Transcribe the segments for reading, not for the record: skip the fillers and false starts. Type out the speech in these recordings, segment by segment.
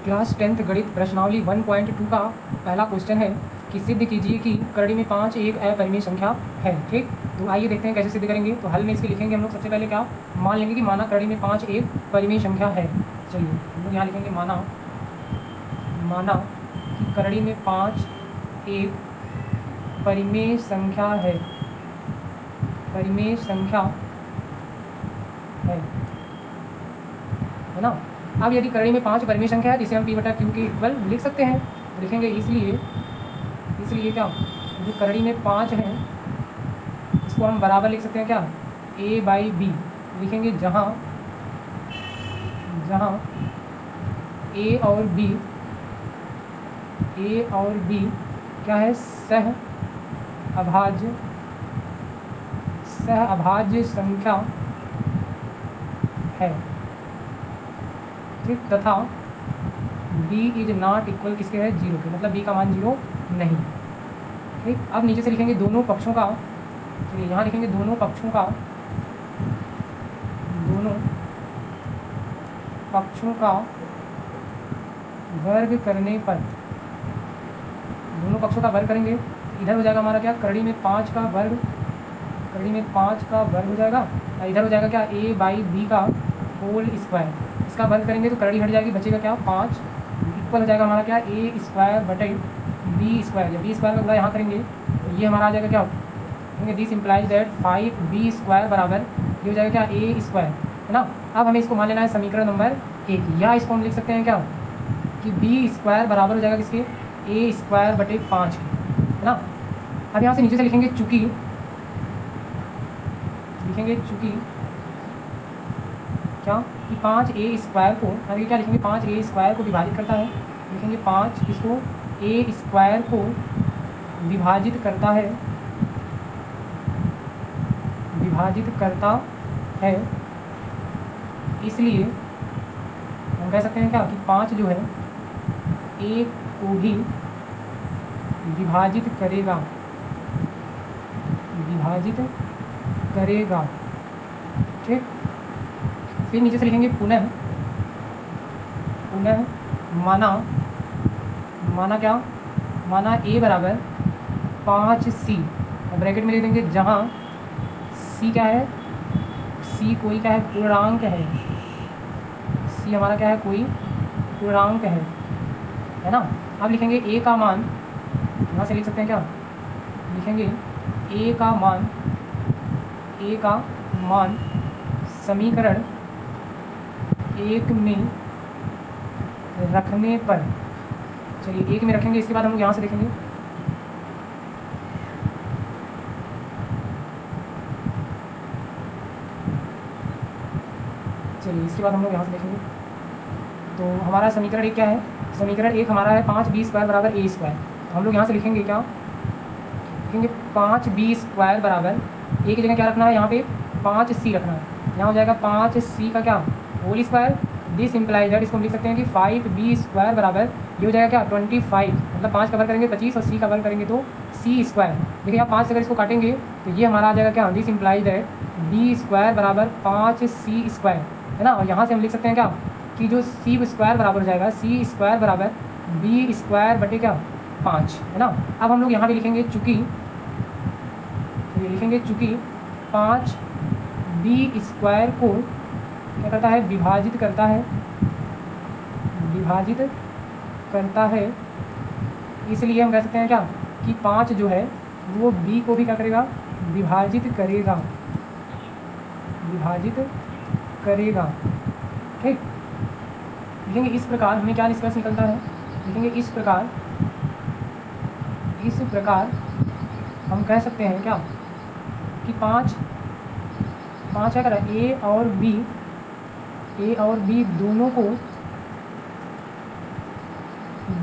Class 10th गणित प्रश्नावली 1.2 का पहला क्वेश्चन है कि सिद्ध कीजिए कि करड़ी में 5 एक अपरिमेय संख्या है। ठीक, तो आइए देखते हैं कैसे सिद्ध करेंगे। तो हल में इसके लिखेंगे हम लोग सबसे पहले क्या मान लेंगे कि माना करड़ी में 5 एक परिमेय संख्या है। चलिए हम लोग यहाँ लिखेंगे माना कि करड़ी में 5 एक परिमेय संख्या है, परिमेय संख्या है ना। अब यदि करड़ी में 5 परिमेय संख्या है तो इसे हम P/Q के इक्वल लिख सकते हैं। लिखेंगे इसलिए क्या जो करड़ी में 5 है इसको हम बराबर लिख सकते हैं क्या A/B। लिखेंगे जहाँ A और B क्या है सह अभाज्य संख्या है। ठीक, तथा B इज नॉट इक्वल किसके है 0 के, मतलब B का मान 0 नहीं। ठीक, अब नीचे से लिखेंगे दोनों पक्षों का। चलिए यहाँ लिखेंगे दोनों पक्षों का वर्ग करने पर, दोनों पक्षों का वर्ग करेंगे इधर हो जाएगा हमारा क्या करड़ी में 5 का वर्ग, हो जाएगा। इधर हो जाएगा क्या A/B का होल स्क्वायर, इसका वर्ग करेंगे तो करड़ी हट जाएगी, बचेगा क्या 5 इक्वल हो जाएगा हमारा क्या A² / B²। जब B² का गुणा यहाँ करेंगे तो ये हमारा आ जाएगा क्या दिस इम्प्लाइज दैट 5B² बराबर ये हो जाएगा क्या A² है ना। अब हमें इसको मान लेना है समीकरण नंबर 1, या इसको हम लिख सकते हैं क्या कि B² बराबर हो जाएगा किसके A² / 5 के, है ना। अब यहाँ से नीचे से लिखेंगे चूँकि क्या कि 5A² को, अब ये क्या लिखेंगे 5A² को विभाजित करता है। लिखेंगे 5 किसको A² को विभाजित करता है, इसलिए हम कह सकते हैं क्या कि 5 जो है A को भी विभाजित करेगा। ठीक, फिर नीचे से लिखेंगे पुनः माना A बराबर 5C, ब्रैकेट में लिख देंगे जहाँ C क्या है, C कोई क्या है पूर्णांक है, C हमारा क्या है कोई पूर्णांक है ना। अब लिखेंगे A का मान, यहाँ से लिख सकते हैं क्या लिखेंगे A का मान समीकरण 1 में रखने पर, चलिए 1 में रखेंगे, इसके बाद हम लोग यहाँ से देखेंगे तो हमारा समीकरण 1 क्या है, समीकरण 1 हमारा है 5B² बराबर A²। तो हम लोग यहाँ से लिखेंगे क्या लिखेंगे 5B² बराबर A की जगह क्या रखना है, यहाँ पे 5C रखना है। यहाँ हो जाएगा 5C का क्या whole square, this implies that, इसको हम लिख सकते हैं कि 5B² बराबर ये हो जाएगा क्या 25, मतलब 5 का वर्ग करेंगे 25 और C का वर्ग करेंगे तो C²। देखिए आप 5 से अगर इसको काटेंगे तो ये हमारा आ जाएगा क्या दिस इम्प्लाइज दैट B² बराबर 5C² है ना। और यहाँ से हम लिख सकते हैं क्या कि जो C² बराबर हो जाएगा C² बराबर B² बटे क्या 5 है ना। अब हम लोग यहाँ पे लिखेंगे चूँकि 5B² को क्या करता है विभाजित करता है, इसलिए हम कह सकते हैं क्या कि 5 जो है वो B को भी क्या करेगा विभाजित करेगा। ठीक, लिखेंगे इस प्रकार हमें क्या निष्कर्ष निकलता है, लिखेंगे इस प्रकार हम कह सकते हैं क्या कि 5 क्या करें A और B दोनों को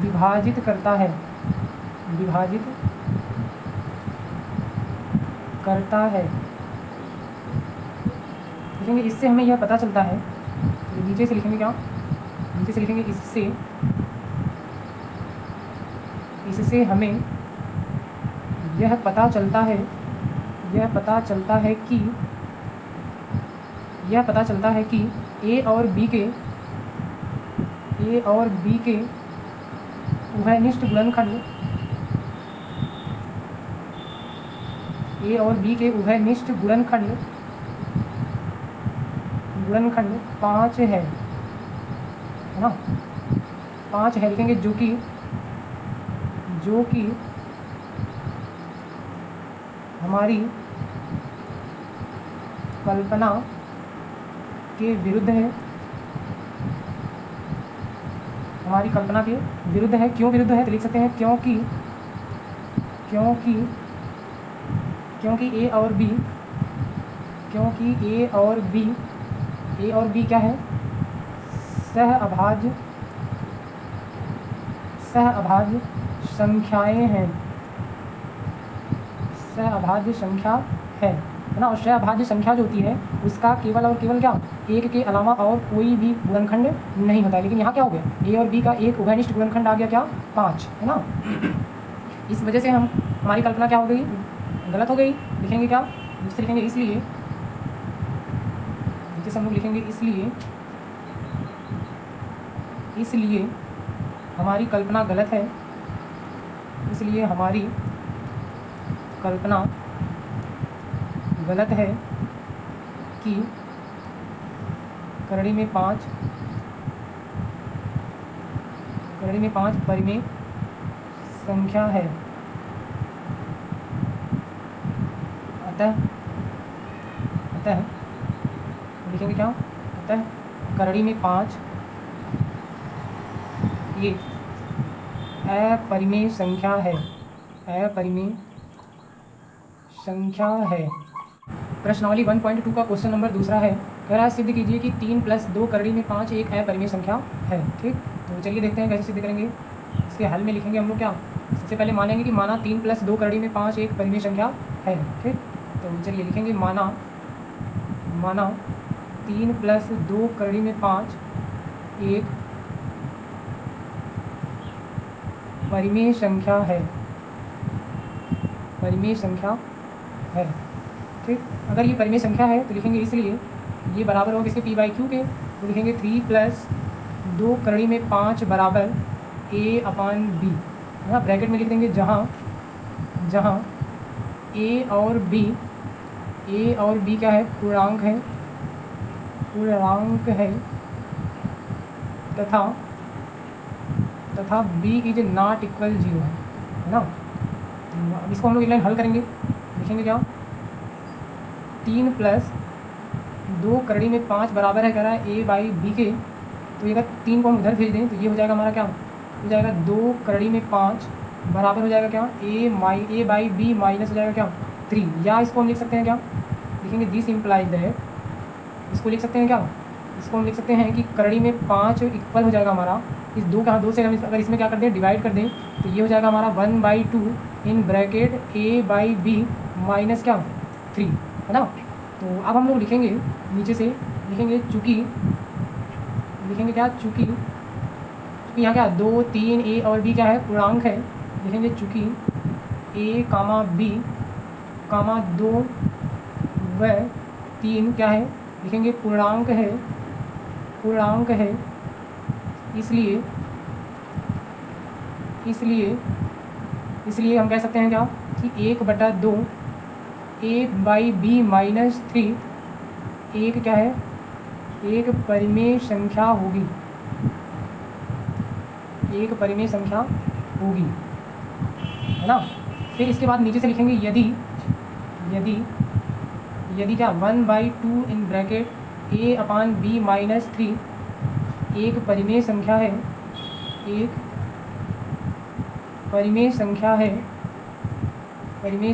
विभाजित करता है, लिखेंगे इससे हमें यह पता चलता है, तो नीचे से लिखेंगे क्या नीचे से लिखेंगे इससे हमें यह पता चलता है कि A और B के ए और बी के उभयनिष्ठ गुणनखंड, ए और बी के उभयनिष्ठ गुणनखंड 5 है ना, 5 है लिखेंगे, जो कि हमारी कल्पना के विरुद्ध है, हमारी कल्पना के विरुद्ध है। क्यों विरुद्ध है? तो लिख सकते हैं क्योंकि ए और बी, क्योंकि ए और बी क्या है? सहअभाज्य संख्याएं हैं, सहअभाज्य संख्या है ना। और सहअभाज्य संख्या जो होती है उसका केवल और केवल क्या, एक के अलावा और कोई भी गुणनखंड नहीं होता है। लेकिन यहाँ क्या हो गया, ए और बी का एक उभयनिष्ठ गुणनखंड आ गया क्या, 5 है ना। इस वजह से हमारी कल्पना क्या हो गई, गलत हो गई। लिखेंगे क्या, नीचे लिखेंगे इसलिए, नीचे से हम लोग लिखेंगे इसलिए हमारी कल्पना गलत है, इसलिए हमारी कल्पना गलत है कि करड़ी में 5 परिमेय संख्या है। अतः लिखेंगे क्या, अतः करड़ी में 5 ये अपरिमेय संख्या है, अपरिमेय संख्या है। प्रश्नावली 1.2 का क्वेश्चन नंबर दूसरा है, कह रहा है सिद्ध कीजिए कि 3 + 2 करड़ी में 5 एक अपरिमेय संख्या है। ठीक, तो चलिए देखते हैं कैसे सिद्ध करेंगे। इसके हल में लिखेंगे हम लोग क्या, सबसे पहले मानेंगे कि माना 3 + 2 करड़ी में 5 एक परिमेय संख्या है। ठीक, तो चलिए लिखेंगे माना 3 + 2 करड़ी में 5 एक परिमेय संख्या है, परिमेय संख्या है। ठीक, अगर ये परिमेय संख्या है तो लिखेंगे इसलिए ये बराबर होगा किसके, p/q के। तो लिखेंगे 3 + 2 करड़ी में 5 बराबर a/b है ना। ब्रैकेट में लिख देंगे जहाँ a और b क्या है, पूर्णांक है तथा b = ≠ 0 है ना। अब इसको हम लोग एक लाइन हल करेंगे, लिखेंगे क्या, 3 + 2 करड़ी में 5 बराबर है, कह रहा है a/b के। तो ये अगर 3 को हम उधर भेज दें तो ये हो जाएगा हमारा क्या, हो जाएगा 2 करड़ी में 5 बराबर हो जाएगा क्या, a/b माइनस हो जाएगा क्या, 3। या इसको हम लिख सकते हैं क्या, लिखेंगे दिस इम्प्लाइज दैट, इसको लिख सकते हैं क्या, इसको हम लिख सकते हैं कि करड़ी में 5 इक्वल हो जाएगा हमारा इस 2 का, 2 से हम अगर इसमें क्या कर दें, डिवाइड कर दें तो ये हो जाएगा हमारा 1/2 इन ब्रैकेट a/b माइनस क्या, 3 है ना। तो अब हम लोग लिखेंगे नीचे से, लिखेंगे चूँकि, लिखेंगे क्या, चूँकि यहाँ क्या 2, 3 a और b क्या है, पूर्णांक है। लिखेंगे चूँकि a, b, 2 व 3 क्या है, लिखेंगे पूर्णांक है, इसलिए हम कह सकते हैं क्या कि 1/2 a/b माइनस 3 एक क्या है, एक परिमेय संख्या होगी, एक परिमेय संख्या होगी है ना। फिर इसके बाद नीचे से लिखेंगे यदि क्या 1/2 इन ब्रैकेट a/b माइनस 3 एक परिमेय संख्या है, एक परिमेय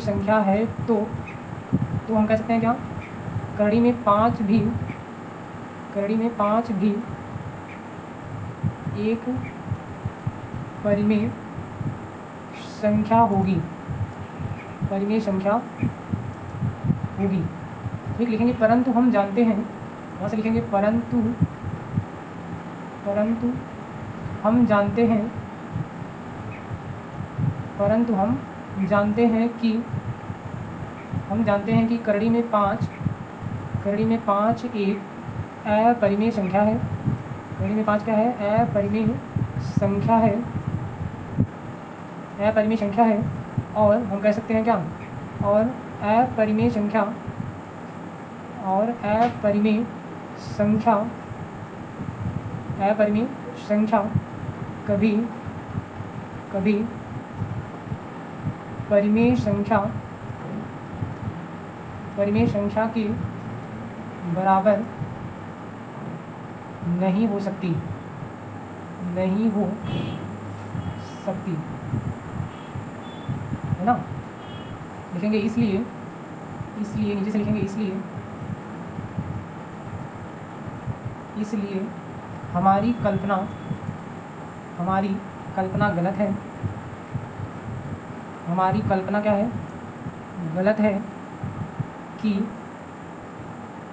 संख्या है तो हम कह सकते हैं क्या, करड़ी में 5 भी एक परिमेय संख्या होगी, ठीक। लिखेंगे परंतु हम जानते हैं, यहाँ से लिखेंगे परंतु हम जानते हैं कि करड़ी में 5 एक अपरिमेय संख्या है, कड़ी में 5 क्या है? अपरिमेय संख्या है, अपरिमेय संख्या है। और हम कह सकते हैं क्या? और अपरिमेय संख्या, और अपरिमेय संख्या, अपरिमेय संख्या कभी कभी परिमेय संख्या के बराबर नहीं हो सकती, नहीं हो सकती, है ना। लिखेंगे इसलिए, इसलिए नीचे से लिखेंगे इसलिए हमारी कल्पना गलत है, हमारी कल्पना क्या है? गलत है कि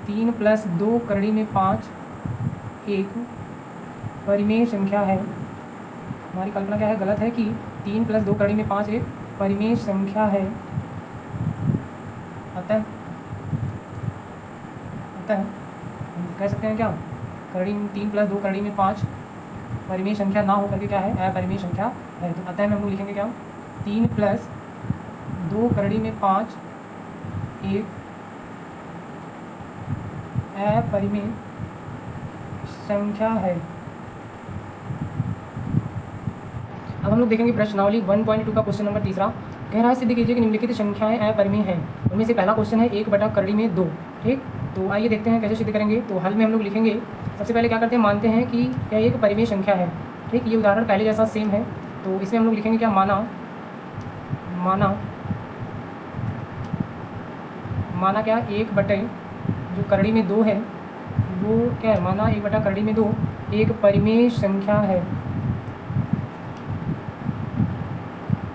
3 + 2 करड़ी में 5 एक परिमेय संख्या है। हमारी कल्पना क्या है? गलत है कि 3 + 2 करड़ी में 5 एक परिमेय संख्या है। अतः हम कह सकते हैं क्या? करड़ी में 3 + 2 करड़ी में 5 परिमेय संख्या ना होकर के क्या है? अपरिमेय संख्या है। तो अतः में हम लोग लिखेंगे क्या? 3 + 2 करड़ी में 5 एक अपरिमेय संख्या है। अब हम लोग देखेंगे प्रश्नावली 1.2 का क्वेश्चन नंबर 3 कह रहा है सिद्ध कीजिए कि निम्नलिखित संख्याएं अपरिमेय हैं। उनमें से पहला क्वेश्चन है 1/2 ठीक। तो आइए देखते हैं कैसे सिद्ध करेंगे। तो हल में हम लोग लिखेंगे, सबसे पहले क्या करते हैं? मानते हैं कि यह एक परिमेय संख्या है, ठीक। ये उदाहरण पहले जैसा सेम है। तो इसमें हम लोग लिखेंगे क्या? माना क्या? 1/, जो करड़ी में 2 है वो क्या है? माना 1/2 एक परिमेय संख्या है,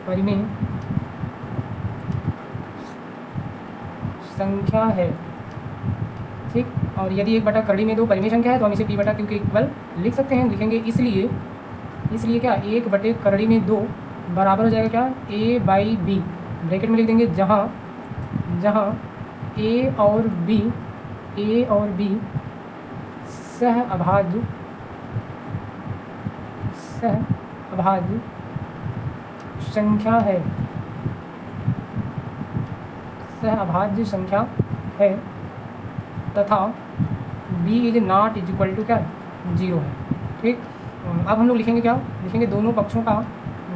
परिमेय संख्या है, ठीक। और यदि 1/2 परिमेय संख्या है तो हम इसे p/q के इक्वल लिख सकते हैं। लिखेंगे इसलिए क्या? 1/2 बराबर हो जाएगा क्या? a/b, ब्रैकेट में लिख देंगे जहाँ a और b सह अभाज्य संख्या है, सह अभाज्य संख्या है, तथा b ≠ क्या? 0 है, ठीक। अब हम लोग लिखेंगे क्या? लिखेंगे दोनों पक्षों का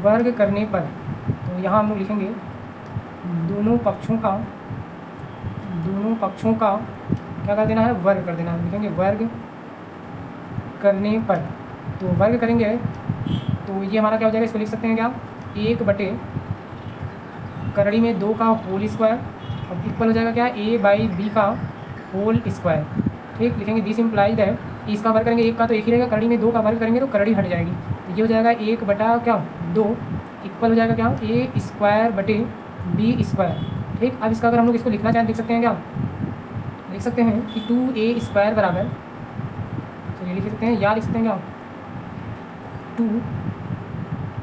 वर्ग करने पर। तो यहाँ हम लोग लिखेंगे दोनों पक्षों का क्या कर देना है? वर्ग कर देना है। लिखेंगे वर्ग करने पर। तो वर्ग करेंगे तो ये हमारा क्या हो जाएगा? इसको लिख सकते हैं क्या? 1/, करड़ी में 2 का होल स्क्वायर, अब इक्वल हो जाएगा क्या? a/b का होल स्क्वायर, ठीक। लिखेंगे दिस इम्प्लाइज है, इसका वर्ग करेंगे 1 का तो 1 ही रहेगा, करड़ी में 2 का वर्ग करेंगे तो करड़ी हट जाएगी। तो ये हो जाएगा 1/2 इक्वल हो जाएगा क्या? a²/b², ठीक। अब इसका अगर हम लोग इसको लिखना चाहें लिख सकते हैं क्या? लिख सकते हैं कि 2a² बराबर, चलिए लिख सकते हैं या लिख सकते हैं क्या?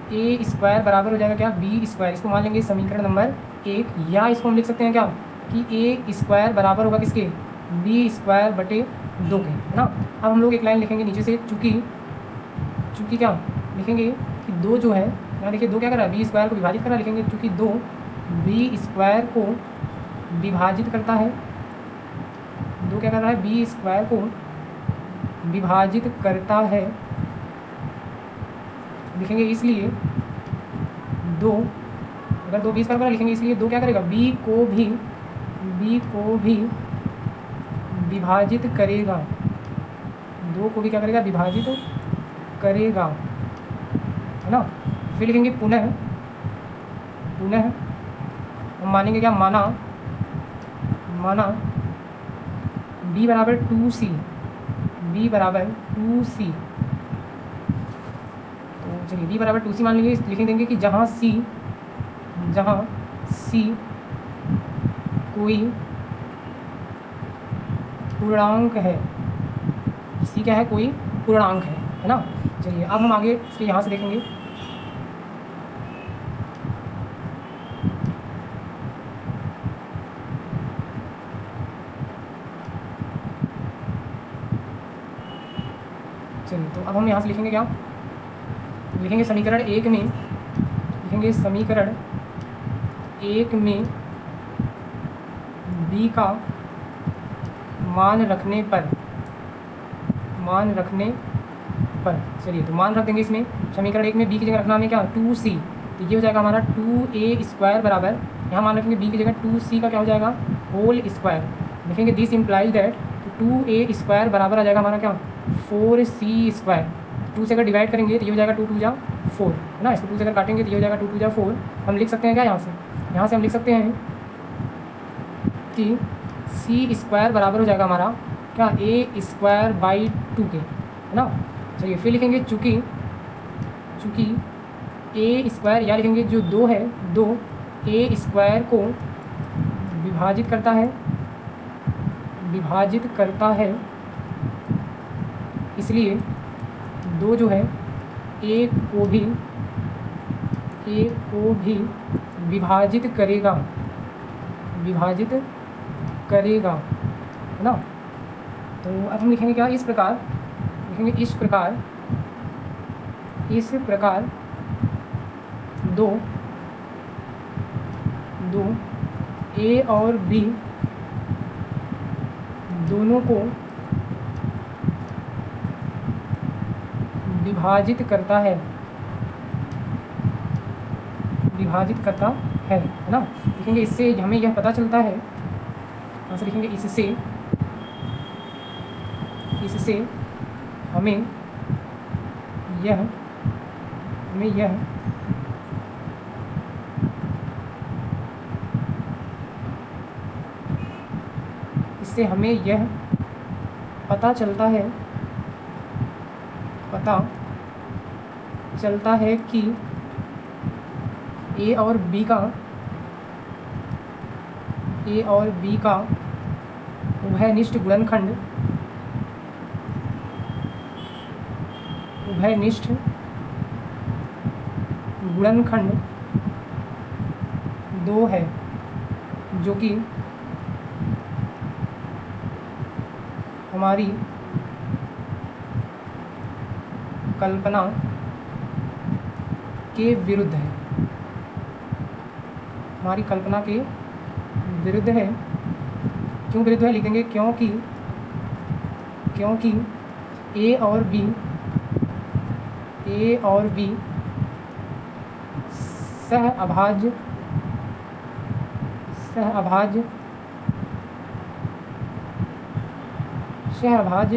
2a² बराबर हो जाएगा क्या? b²। इसको मान लेंगे समीकरण नंबर 1, या इसको हम लिख सकते हैं क्या? कि a² बराबर होगा किसके? b²/2 के, है ना। अब हम लोग एक लाइन लिखेंगे नीचे से, चूँकि क्या लिखेंगे कि 2 जो है, यहाँ देखिए 2 क्या कर रहा है? b² को विभाजित कर रहा है। लिखेंगे चूँकि 2 b² को विभाजित करता है, 2 क्या कर रहा है? b² को विभाजित करता है। लिखेंगे इसलिए 2, अगर 2 b² बना लिखेंगे, इसलिए 2 क्या करेगा? b को भी विभाजित करेगा, 2 को भी क्या करेगा? विभाजित करेगा, है ना। फिर लिखेंगे पुनः हम मानेंगे क्या? माना b बराबर 2c, तो चलिए b बराबर 2c मान लेंगे। लिख देंगे कि जहाँ c कोई पूर्णांक है, c क्या है? कोई पूर्णांक है ना। चलिए अब हम आगे इसके यहाँ से देखेंगे। चलिए तो अब हम यहाँ से लिखेंगे क्या, लिखेंगे समीकरण एक में, लिखेंगे समीकरण एक में b का मान रखने पर, चलिए तो मान रख देंगे इसमें, समीकरण एक में b की जगह रखना हमें क्या 2c, तो ये हो जाएगा हमारा 2a² बराबर, यहाँ मान रखेंगे b की जगह 2c का क्या हो जाएगा होल स्क्वायर, लिखेंगे दिस इम्प्लाइज दैट, तो 2a² बराबर आ जाएगा हमारा क्या 4c², 2 से अगर डिवाइड करेंगे तो ये हो जाएगा 2 2 जा 4 है ना, इसको 2 से अगर काटेंगे तो ये हो जाएगा 2 2 जा 4। हम लिख सकते हैं क्या यहाँ से हम लिख सकते हैं कि c² बराबर हो जाएगा हमारा क्या a²/2 के, है ना। चलिए फिर लिखेंगे चूँकि a² या लिखेंगे जो 2 है, 2 a² को विभाजित करता है, इसलिए 2 जो है a को भी विभाजित करेगा, है ना। तो अब हम लिखेंगे क्या, इस प्रकार लिखेंगे, इस प्रकार 2 a और b दोनों को विभाजित करता है, है ना। लिखेंगे इससे हमें यह पता चलता है, यहाँ से लिखेंगे इससे हमें यह पता चलता है कि a और b का उभयनिष्ठ गुणनखंड 2 है, जो कि हमारी कल्पना के विरुद्ध है, क्यों विरुद्ध है लिखेंगे, क्योंकि a और b सहअभाज्य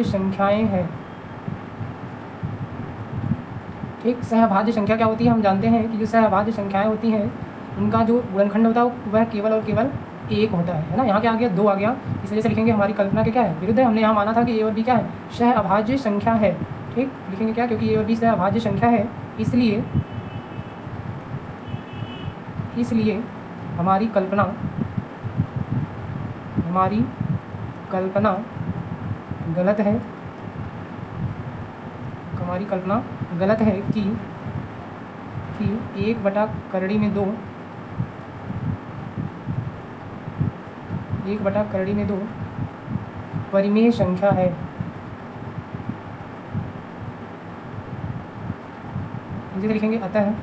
संख्याएं हैं। ठीक, सहअभाज्य संख्या क्या होती है, हम जानते हैं कि जो सहअभाज्य संख्याएं होती हैं उनका जो गुणनखंड होता है वह केवल और केवल 1 होता है ना। यहाँ क्या आ गया 2 आ गया, इस वजह से लिखेंगे हमारी कल्पना के क्या है विरुद्ध है। हमने यहाँ माना था कि a और b क्या है सहअभाज्य संख्या है। ठीक, लिखेंगे क्या, क्योंकि a और b सहअभाज्य संख्या है, इसलिए हमारी कल्पना गलत है, कि 1/करड़ी में 2 परिमेय संख्या है। इसे लिखेंगे अतः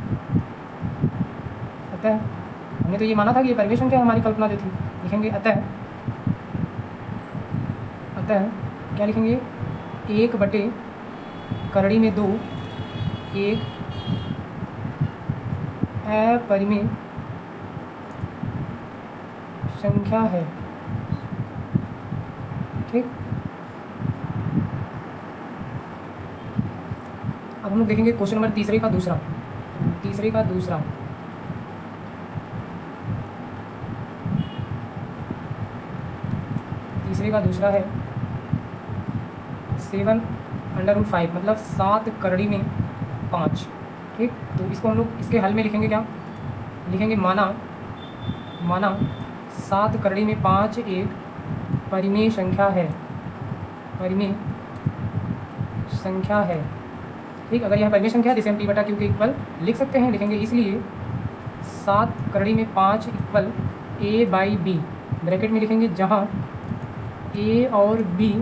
हमने तो ये माना था कि ये परिमेय संख्या हमारी कल्पना जो थी, लिखेंगे अतः क्या लिखेंगे 1/करड़ी में 2 एक अपरिमेय संख्या है। ठीक, अब हम लोग देखेंगे क्वेश्चन नंबर तीसरे का दूसरा है 7/5 मतलब 7 करड़ी में 5। ठीक, तो इसको हम लोग इसके हल में लिखेंगे क्या, लिखेंगे माना 7 करड़ी में 5 एक परिमेय संख्या है। ठीक, अगर यह परिमेय संख्या है जिसे हम p/q के इक्वल लिख सकते हैं, लिखेंगे इसलिए 7 करड़ी में 5 इक्वल a/b, ब्रैकेट में लिखेंगे जहाँ a और b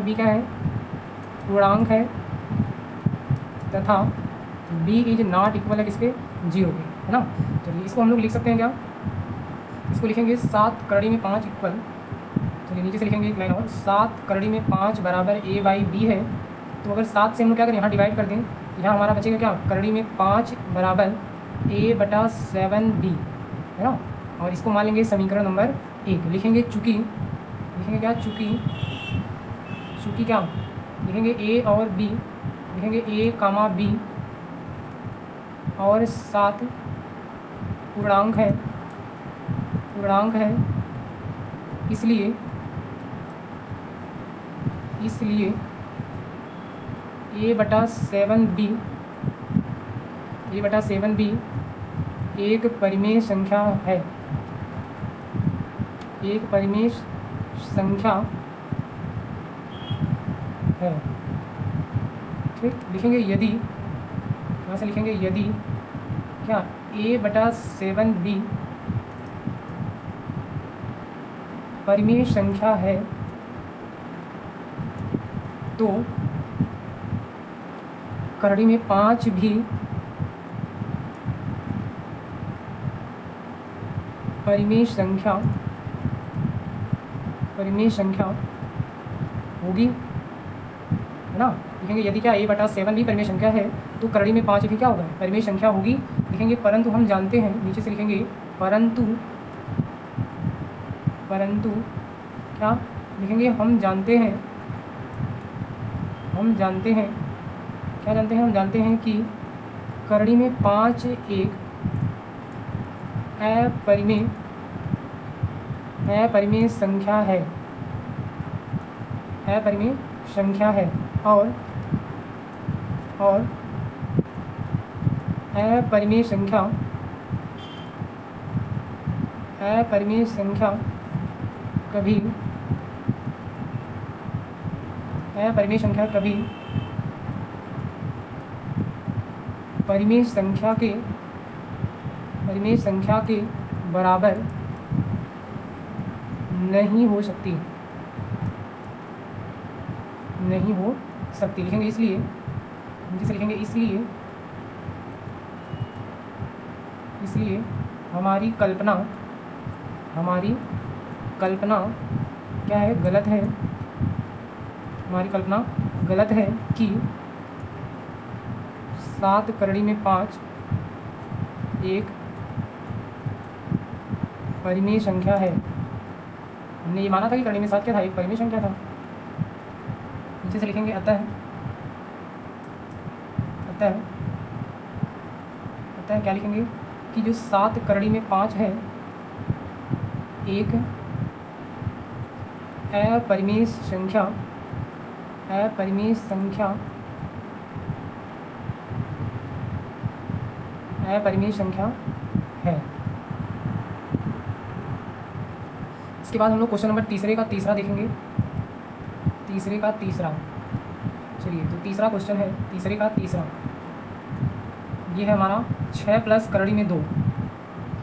क्या है पूर्णांक है, तथा b इज नॉट इक्वल है किसके, 0 के, है ना। चलिए इसको हम लोग लिख सकते हैं क्या, इसको लिखेंगे 7 करड़ी में 5 इक्वल, चलिए नीचे से लिखेंगे एक लाइन और, 7 करड़ी में 5 बराबर a/b है। तो अगर 7 से हम लोग क्या करें, यहाँ डिवाइड कर दें, यहाँ हमारा बचेगा क्या, करड़ी में 5 बराबर a/7b, है ना। और इसको मान लेंगे समीकरण नंबर 1। लिखेंगे चूँकि, लिखेंगे क्या, चूँकि क्या लिखेंगे a और b, लिखेंगे a, b और 7 पूर्णांक है, इसलिए a/7b एक परिमेय संख्या है, ठीक। लिखेंगे यदि, यहाँ से लिखेंगे यदि क्या a/7b परिमेय संख्या है तो करड़ी में 5 भी परिमेय संख्या होगी, है ना। लिखेंगे यदि क्या a/7 भी परिमेय संख्या है तो करड़ी में 5 भी क्या होगा, परिमेय संख्या होगी। लिखेंगे परंतु हम जानते हैं, नीचे से लिखेंगे परंतु क्या लिखेंगे, हम जानते हैं कि करड़ी में 5 एक अपरिमेय संख्या है, और अपरिमेय संख्या कभी परिमेय संख्या के बराबर नहीं हो सकती, लिखेंगे इसलिए, नीचे से लिखेंगे इसलिए हमारी कल्पना क्या है, गलत है। हमारी कल्पना गलत है कि 7 करड़ी में 5 एक परिमेय संख्या है। हमने ये माना था कि करड़ी में 7 क्या था, एक परिमेय संख्या था। नीचे से लिखेंगे अतः क्या लिखेंगे कि जो 7 करड़ी में 5 है एक अपरिमेय संख्या है। इसके बाद हम लोग क्वेश्चन नंबर तीसरा देखेंगे। चलिए तो तीसरा क्वेश्चन है, तीसरा ये है हमारा 6 प्लस करड़ी में 2।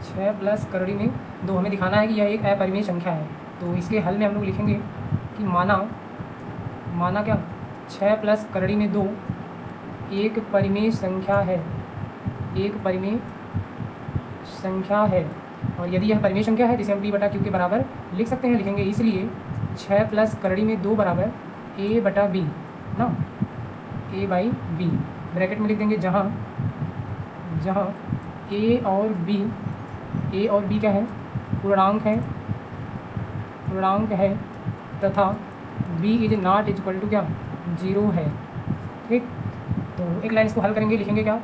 6 प्लस करड़ी में 2 हमें दिखाना है कि यह एक अपरिमेय संख्या है। तो इसके हल में हम लोग लिखेंगे कि माना क्या, 6 प्लस करड़ी में 2 एक परिमेय संख्या है, और यदि यह परिमेय संख्या है तो इसे हम p/q के बराबर लिख सकते हैं। लिखेंगे इसलिए 6 प्लस करड़ी में 2 बराबर a/b ना, a/b ब्रैकेट में लिख देंगे, जहाँ a और b क्या है, पूर्णांक है तथा b is not equal to क्या, 0 है, ठीक। तो एक लाइन इसको हल करेंगे, लिखेंगे क्या,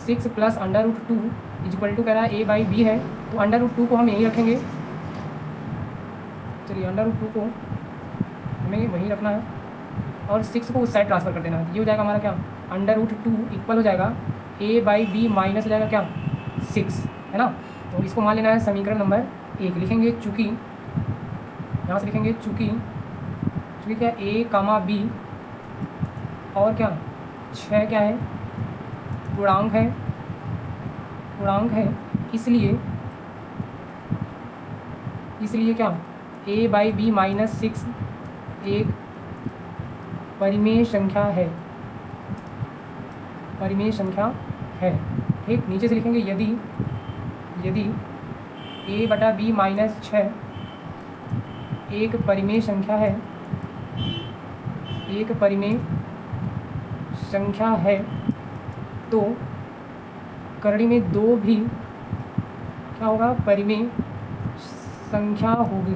6 प्लस √2 इक्वल टू कह रहा है a/b है, तो √2 को हम यहीं रखेंगे। चलिए √2 को हमें वहीं रखना है और 6 को उस साइड ट्रांसफ़र कर देना है। ये हो जाएगा हमारा क्या, √2 इक्वल हो जाएगा a/b माइनस हो जाएगा क्या, 6, है ना। तो इसको मान लेना है समीकरण नंबर 1। लिखेंगे चूँकि, यहाँ से लिखेंगे चूँकि क्या a, b और क्या 6 क्या है, पूर्णांक है, इसलिए क्या a/b माइनस 6 एक परिमेय संख्या है, परिमेय संख्या है। ठीक, नीचे से लिखेंगे यदि a बटा b माइनस 6 एक परिमेय संख्या है, एक परिमेय संख्या है, तो करड़ी में 2 भी क्या होगा, परिमेय संख्या होगी।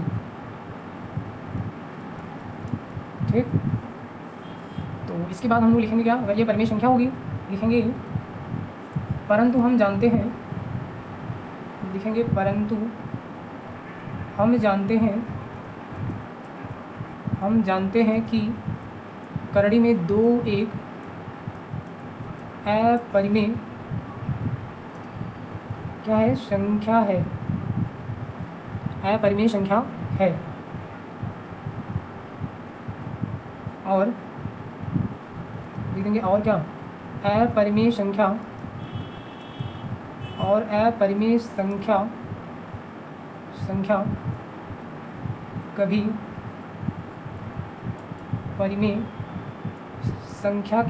ठीक, तो इसके बाद हम लोग लिखेंगे क्या, अगर ये परिमेय संख्या होगी लिखेंगे परंतु हम जानते हैं, लिखेंगे परंतु हम जानते हैं कि करड़ी में 2 एक अपरिमेय क्या है, संख्या है, अपरिमेय संख्या है। और लिख देंगे और क्या, अपरिमेय संख्या, और अपरिमेय संख्या कभी परिमेय संख्या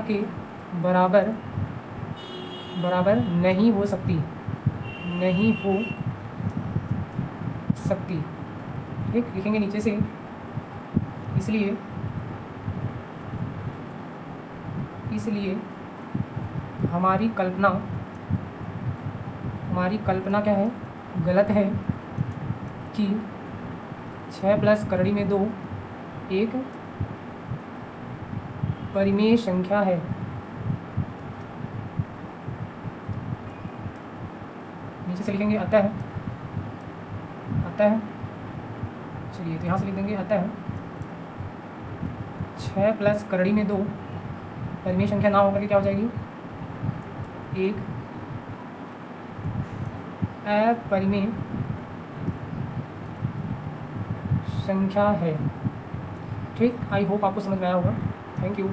के बराबर नहीं हो सकती। ठीक, लिखेंगे नीचे से, इसलिए हमारी कल्पना क्या है, गलत है कि 6 प्लस करड़ी में 2 एक परिमेय संख्या है। नीचे से लिखेंगे अतः, चलिए तो यहाँ से लिख देंगे अतः 6 प्लस करड़ी में 2 परिमेय संख्या ना होकर के क्या हो जाएगी, एक अपरिमेय संख्या है। ठीक, आई होप आपको समझ में आया होगा। Thank you.